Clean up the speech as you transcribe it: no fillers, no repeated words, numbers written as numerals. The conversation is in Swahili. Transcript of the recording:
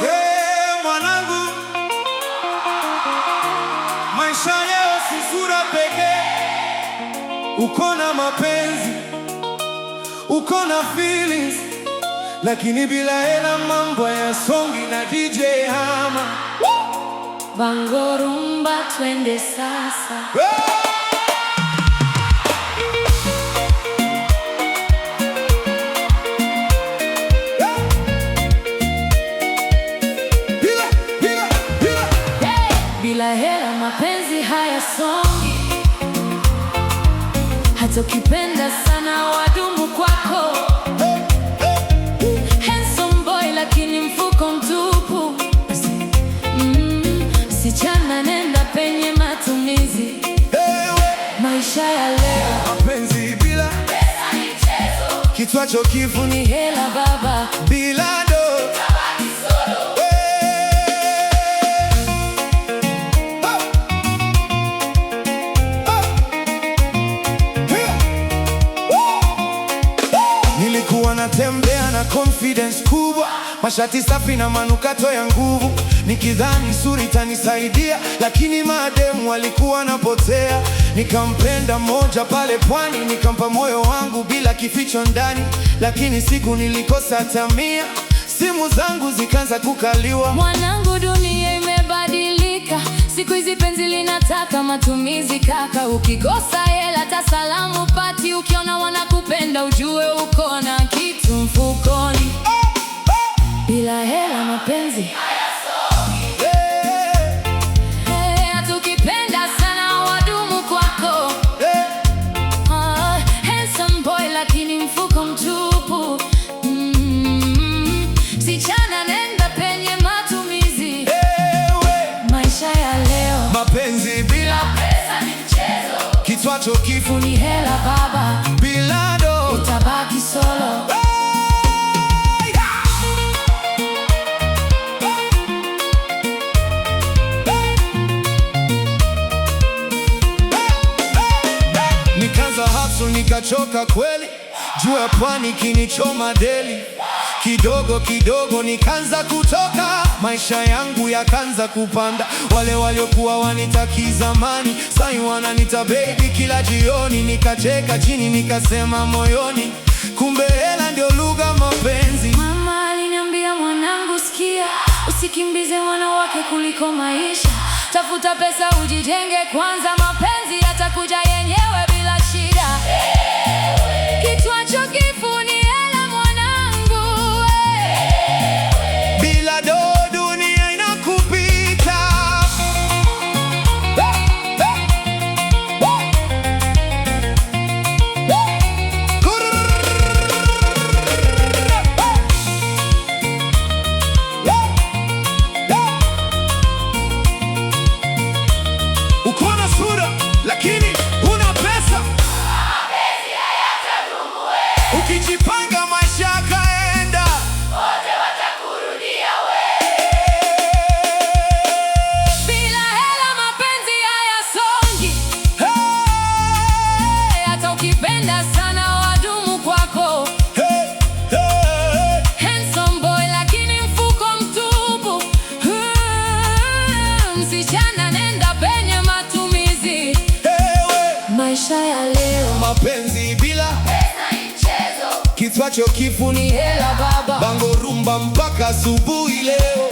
Hey, mwanangu, maisha leo si sura pekee. Uko na mapenzi, uko na feelings, lakini bila hela mambo hayasongi. Na DJ Hama, Bango Rumba, twende sasa. Bila hela mapenzi hayasongi, hata ukipenda sana wadumu kwako. Handsome boy lakini mfuko mtupu. Sichana, nenda penye matumizi. Maisha ya leo, mapenzi bila pesa ni mchezo. Kichwacho kifu ni hela baba, bila do utabaki solo. Nilikuwa natembea na confidence kubwa, mashati safi na manukato ya nguvu, nikidhani suri itanisaidia, lakini mademu walikuwa napotea. Nikampenda mmoja pale pwani, nikampa moyo wangu bila kificho ndani, lakini siku nilikosa tamia, simu zangu zikaanza kukaliwa. Mwanangu, dunia imebadilika, siku hizi penzi linataka matumizi kaka. Ukikosa hela hata salamu pati, ukiona wanakupenda ujue uko na kitu mfukoni. Bila hela mapenzi hayasongi. Hata ukipenda sana wadumu kwako. Handsome boy lakini mfuko mtupu. Sichana, nenda penye matumizi. Maisha ya leo, mapenzi bila pesa ni mchezo. Kichwacho kifu ni hela baba, bila do utabaki solo. Nikaanza hustle nikachoka kweli, jua ya pwani kinichoma deli. Kidogo kidogo nikaanza kutoka, maisha yangu yakaanza kupanda. Wale waliokuwa wanitaki zamani, sai wananita baby kila jioni. Nikacheka chini nikasema moyoni, kumbe hela ndio lugha mapenzi. Mama aliniambia, mwanangu sikia, usikimbize wanawake kuliko maisha. Tafuta pesa ujijenge kwanza, mapenzi yatakuja yenyewe bila shida. Kichwacho kifu ni hela mwanangu, bila do dunia inakupita. Uko na sura lakini huna pesa, mapenzi hayatadumu. Ukijipanga maisha yakaenda, wote watakurudia wewe. bila hela mapenzi hayasongi. Hata ukipenda sana wadumu kwako. Handsome boy lakini mfuko mtupu. Msichana, nenda penye matumizi. Maisha ya leo, Mapenzi bila pesa ni mchezo. kichwacho kifu Ni hela baba, Bango Rumba mpaka asubuhi leo.